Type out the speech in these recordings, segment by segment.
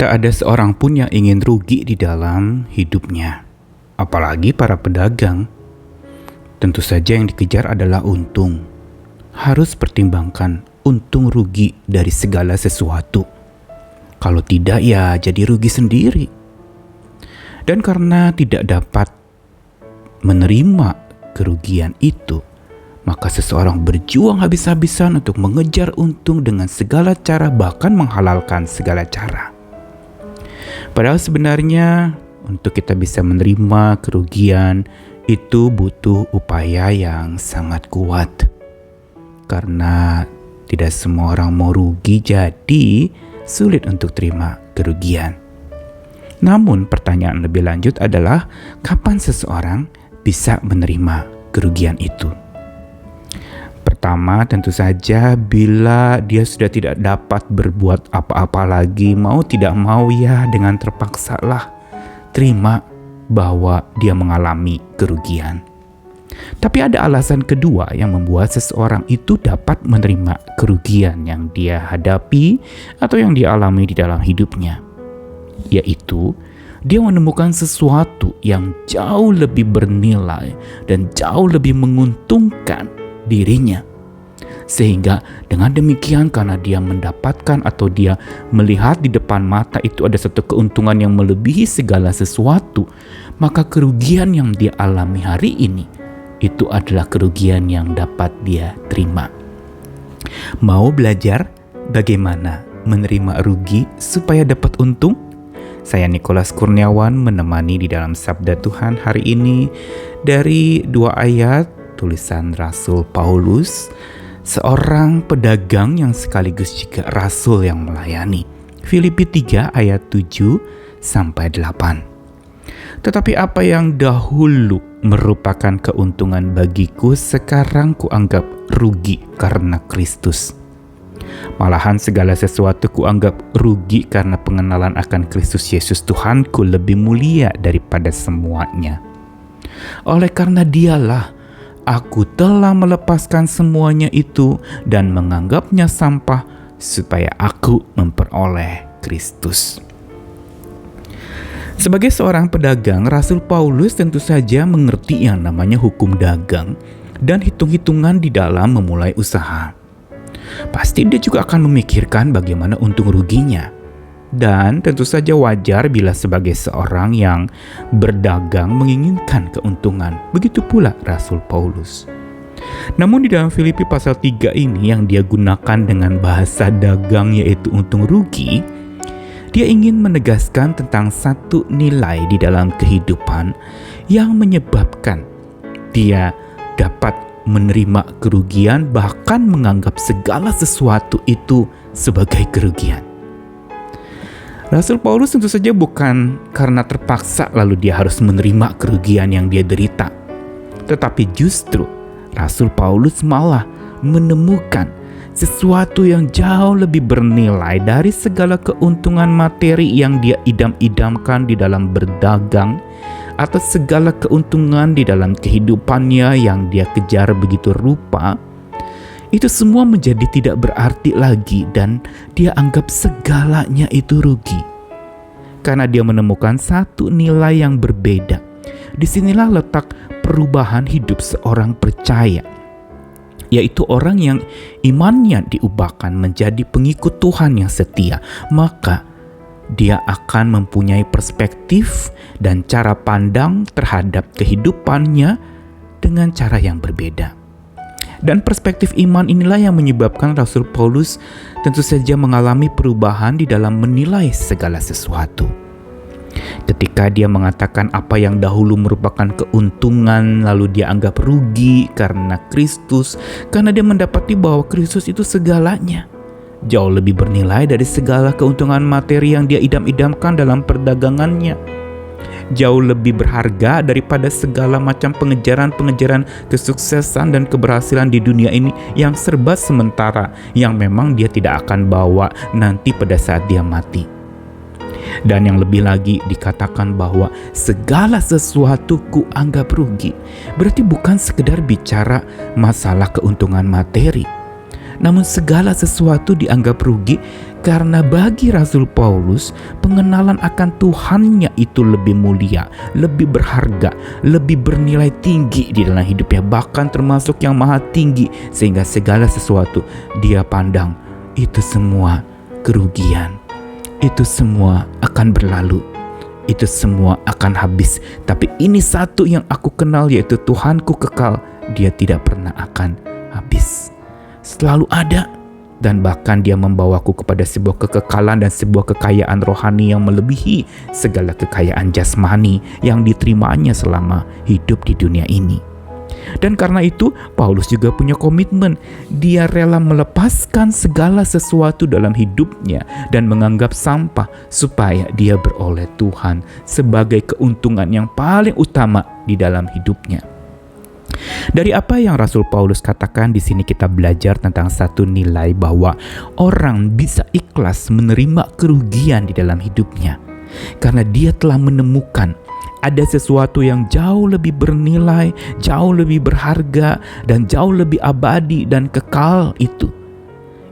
Tidak ada seorang pun yang ingin rugi di dalam hidupnya, apalagi para pedagang. Tentu saja yang dikejar adalah untung. Harus pertimbangkan untung rugi dari segala sesuatu. Kalau tidak ya jadi rugi sendiri. Dan karena tidak dapat menerima kerugian itu, maka seseorang berjuang habis-habisan untuk mengejar untung dengan segala cara, bahkan menghalalkan segala cara. Padahal sebenarnya untuk kita bisa menerima kerugian itu butuh upaya yang sangat kuat. Karena tidak semua orang mau rugi, jadi sulit untuk terima kerugian. Namun pertanyaan lebih lanjut adalah kapan seseorang bisa menerima kerugian itu? Pertama, tentu saja bila dia sudah tidak dapat berbuat apa-apa lagi, mau tidak mau ya dengan terpaksa lah terima bahwa dia mengalami kerugian. Tapi ada alasan kedua yang membuat seseorang itu dapat menerima kerugian yang dia hadapi atau yang dia alami di dalam hidupnya, yaitu dia menemukan sesuatu yang jauh lebih bernilai dan jauh lebih menguntungkan dirinya. Sehingga dengan demikian, karena dia mendapatkan atau dia melihat di depan mata itu ada satu keuntungan yang melebihi segala sesuatu, maka kerugian yang dia alami hari ini itu adalah kerugian yang dapat dia terima. Mau belajar bagaimana menerima rugi supaya dapat untung? Saya Nikolas Kurniawan menemani di dalam Sabda Tuhan hari ini dari 2 ayat tulisan Rasul Paulus, seorang pedagang yang sekaligus juga rasul yang melayani. Filipi 3 ayat 7-8. Tetapi apa yang dahulu merupakan keuntungan bagiku, sekarang kuanggap rugi karena Kristus. Malahan segala sesuatu kuanggap rugi karena pengenalan akan Kristus Yesus Tuhanku lebih mulia daripada semuanya. Oleh karena Dialah aku telah melepaskan semuanya itu dan menganggapnya sampah supaya aku memperoleh Kristus. Sebagai seorang pedagang, Rasul Paulus tentu saja mengerti yang namanya hukum dagang dan hitung-hitungan di dalam memulai usaha. Pasti dia juga akan memikirkan bagaimana untung ruginya. Dan tentu saja wajar bila sebagai seorang yang berdagang menginginkan keuntungan. Begitu pula Rasul Paulus. Namun di dalam Filipi pasal 3 ini yang dia gunakan dengan bahasa dagang yaitu untung rugi, dia ingin menegaskan tentang satu nilai di dalam kehidupan yang menyebabkan dia dapat menerima kerugian, bahkan menganggap segala sesuatu itu sebagai kerugian. Rasul Paulus tentu saja bukan karena terpaksa lalu dia harus menerima kerugian yang dia derita. Tetapi justru Rasul Paulus malah menemukan sesuatu yang jauh lebih bernilai dari segala keuntungan materi yang dia idam-idamkan di dalam berdagang, atau segala keuntungan di dalam kehidupannya yang dia kejar begitu rupa. Itu semua menjadi tidak berarti lagi dan dia anggap segalanya itu rugi. Karena dia menemukan satu nilai yang berbeda. Disinilah letak perubahan hidup seorang percaya, yaitu orang yang imannya diubahkan menjadi pengikut Tuhan yang setia. Maka dia akan mempunyai perspektif dan cara pandang terhadap kehidupannya dengan cara yang berbeda. Dan perspektif iman inilah yang menyebabkan Rasul Paulus tentu saja mengalami perubahan di dalam menilai segala sesuatu. Ketika dia mengatakan apa yang dahulu merupakan keuntungan lalu dia anggap rugi karena Kristus, karena dia mendapati bahwa Kristus itu segalanya. Jauh lebih bernilai dari segala keuntungan materi yang dia idam-idamkan dalam perdagangannya. Jauh lebih berharga daripada segala macam pengejaran-pengejaran kesuksesan dan keberhasilan di dunia ini yang serba sementara, yang memang dia tidak akan bawa nanti pada saat dia mati. Dan yang lebih lagi dikatakan bahwa segala sesuatu ku anggap rugi. Berarti bukan sekedar bicara masalah keuntungan materi. Namun segala sesuatu dianggap rugi karena bagi Rasul Paulus pengenalan akan Tuhannya itu lebih mulia, lebih berharga, lebih bernilai tinggi di dalam hidupnya, bahkan termasuk yang maha tinggi, sehingga segala sesuatu dia pandang itu semua kerugian. Itu semua akan berlalu. Itu semua akan habis. Tapi ini satu yang aku kenal, yaitu Tuhanku kekal. Dia tidak pernah akan habis. Selalu ada. Dan bahkan dia membawaku kepada sebuah kekekalan dan sebuah kekayaan rohani yang melebihi segala kekayaan jasmani yang diterimanya selama hidup di dunia ini. Dan karena itu Paulus juga punya komitmen. Dia rela melepaskan segala sesuatu dalam hidupnya dan menganggap sampah supaya dia beroleh Tuhan sebagai keuntungan yang paling utama di dalam hidupnya. Dari apa yang Rasul Paulus katakan di sini kita belajar tentang satu nilai bahwa orang bisa ikhlas menerima kerugian di dalam hidupnya karena dia telah menemukan ada sesuatu yang jauh lebih bernilai, jauh lebih berharga, dan jauh lebih abadi dan kekal itu,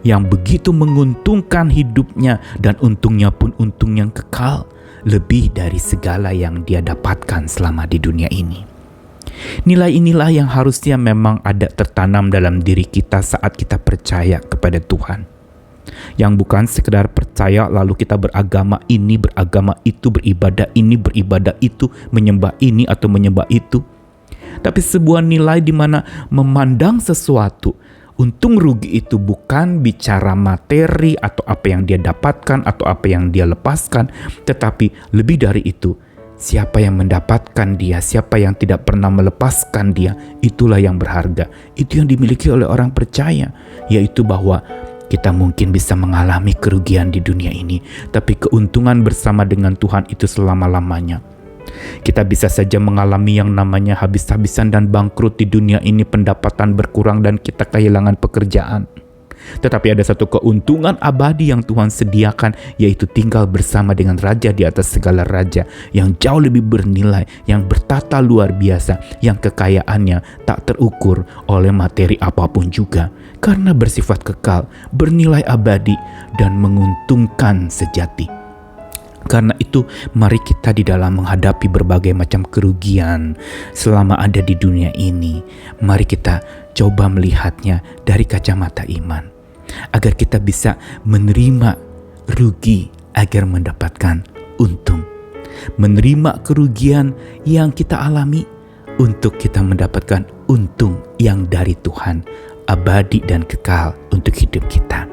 yang begitu menguntungkan hidupnya, dan untungnya pun untung yang kekal, lebih dari segala yang dia dapatkan selama di dunia ini. Nilai inilah yang harusnya memang ada tertanam dalam diri kita saat kita percaya kepada Tuhan. Yang bukan sekedar percaya lalu kita beragama ini, beragama itu, beribadah ini, beribadah itu, menyembah ini atau menyembah itu. Tapi sebuah nilai di mana memandang sesuatu, untung rugi itu bukan bicara materi atau apa yang dia dapatkan atau apa yang dia lepaskan, tetapi lebih dari itu, siapa yang mendapatkan dia, siapa yang tidak pernah melepaskan dia, itulah yang berharga. Itu yang dimiliki oleh orang percaya, yaitu bahwa kita mungkin bisa mengalami kerugian di dunia ini, tapi keuntungan bersama dengan Tuhan itu selama-lamanya. Kita bisa saja mengalami yang namanya habis-habisan dan bangkrut di dunia ini, pendapatan berkurang dan kita kehilangan pekerjaan. Tetapi ada satu keuntungan abadi yang Tuhan sediakan, yaitu tinggal bersama dengan Raja di atas segala raja, yang jauh lebih bernilai, yang bertata luar biasa, yang kekayaannya tak terukur oleh materi apapun juga, karena bersifat kekal, bernilai abadi, dan menguntungkan sejati. Karena itu, mari kita di dalam menghadapi berbagai macam kerugian selama ada di dunia ini, mari kita coba melihatnya dari kacamata iman, agar kita bisa menerima rugi agar mendapatkan untung. Menerima kerugian yang kita alami untuk kita mendapatkan untung yang dari Tuhan, abadi dan kekal untuk hidup kita.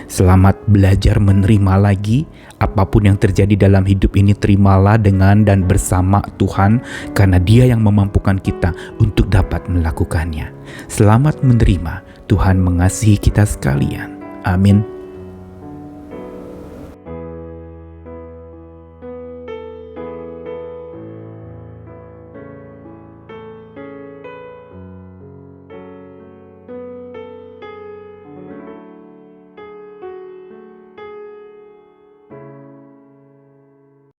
Selamat belajar menerima lagi. Apapun yang terjadi dalam hidup ini, terimalah dengan dan bersama Tuhan, karena Dia yang memampukan kita untuk dapat melakukannya. Selamat menerima. Tuhan mengasihi kita sekalian. Amin.